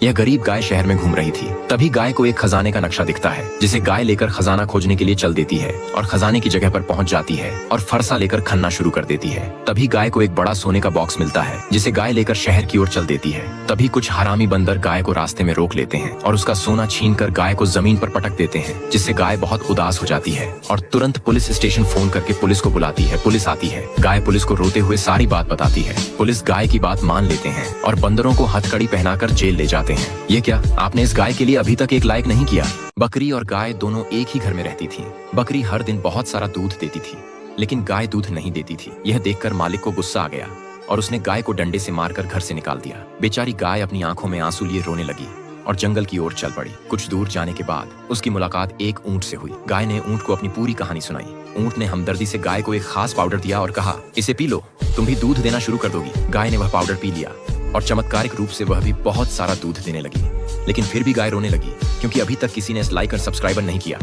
यह गरीब गाय शहर में घूम रही थी। तभी गाय को एक खजाने का नक्शा दिखता है, जिसे गाय लेकर खजाना खोजने के लिए चल देती है और खजाने की जगह पर पहुंच जाती है और फरसा लेकर खनना शुरू कर देती है। तभी गाय को एक बड़ा सोने का बॉक्स मिलता है, जिसे गाय लेकर शहर की ओर चल देती है। तभी कुछ हरामी बंदर गाय को रास्ते में रोक लेते हैं और उसका सोना छीनकर गाय को जमीन पर पटक देते हैं, जिससे गाय बहुत उदास हो जाती है और तुरंत पुलिस स्टेशन फोन करके पुलिस को बुलाती है। पुलिस आती है। गाय पुलिस को रोते हुए सारी बात बताती है। पुलिस गाय की बात मान लेते हैं और बंदरों को हथकड़ी पहनाकर जेल ले जाते हैं। ये क्या, आपने इस गाय के लिए अभी तक एक लाइक नहीं किया? बकरी और गाय दोनों एक ही घर में रहती थी। बकरी हर दिन बहुत सारा दूध देती थी, लेकिन गाय दूध नहीं देती थी। यह देखकर मालिक को गुस्सा आ गया और उसने गाय को डंडे से मारकर घर से निकाल दिया। बेचारी गाय अपनी आंखों में आंसू लिए रोने लगी और जंगल की ओर चल पड़ी। कुछ दूर जाने के बाद उसकी मुलाकात एक ऊंट से हुई। गाय ने ऊंट को अपनी पूरी कहानी सुनाई। ऊंट ने हमदर्दी से गाय को एक खास पाउडर दिया और कहा, इसे पी लो, तुम भी दूध देना शुरू कर दोगी। गाय ने वह पाउडर पी लिया और चमत्कारिक रूप से वह भी बहुत सारा दूध देने लगी। लेकिन फिर भी गाय रोने लगी, क्योंकि अभी तक किसी ने इस लाइक और सब्सक्राइबर नहीं किया।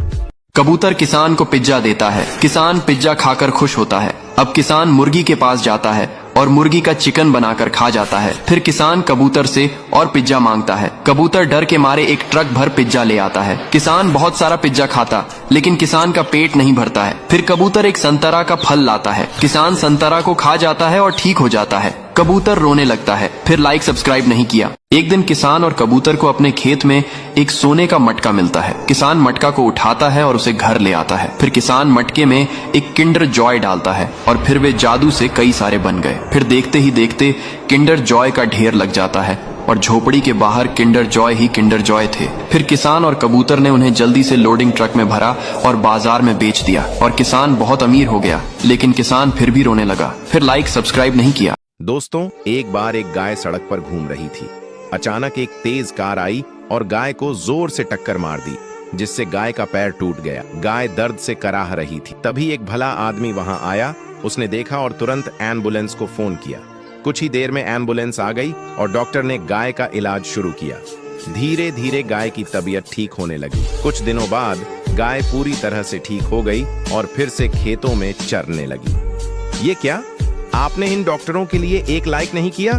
कबूतर किसान को पिज्जा देता है। किसान पिज्जा खाकर खुश होता है। अब किसान मुर्गी के पास जाता है और मुर्गी का चिकन बनाकर खा जाता है। फिर किसान कबूतर से और पिज्जा मांगता है। कबूतर डर के मारे एक ट्रक भर पिज्जा ले आता है। किसान बहुत सारा पिज्जा खाता, लेकिन किसान का पेट नहीं भरता है। फिर कबूतर एक संतरा का फल लाता है। किसान संतरा को खा जाता है और ठीक हो जाता है। कबूतर रोने लगता है। फिर लाइक सब्सक्राइब नहीं किया। एक दिन किसान और कबूतर को अपने खेत में एक सोने का मटका मिलता है। किसान मटका को उठाता है और उसे घर ले आता है। फिर किसान मटके में एक किंडर जॉय डालता है और फिर वे जादू से कई सारे बन गए। फिर देखते ही देखते किंडर जॉय का ढेर लग जाता है और झोपड़ी के बाहर Kinder joy he Kinder Joy थे। फिर किसान और कबूतर ने उन्हें जल्दी से लोडिंग ट्रक में भरा और बाजार में बेच दिया और किसान बहुत अमीर हो गया। लेकिन किसान फिर भी रोने लगा। फिर लाइक सब्सक्राइब नहीं किया। दोस्तों, एक बार एक गाय सड़क पर घूम रही थी। अचानक एक तेज कार आई और गाय को जोर से टक्कर मार दी, जिससे गाय का पैर टूट गया। गाय दर्द से कराह रही थी। तभी एक भला आदमी वहां आया। उसने देखा और तुरंत एम्बुलेंस को फोन किया। कुछ ही देर में एम्बुलेंस आ गई और डॉक्टर ने गाय का इलाज शुरू किया। धीरे धीरे गाय की तबीयत ठीक होने लगी। कुछ दिनों बाद गाय पूरी तरह से ठीक हो गई और फिर से खेतों में चरने लगी। ये क्या, आपने इन डॉक्टरों के लिए एक लाइक नहीं किया?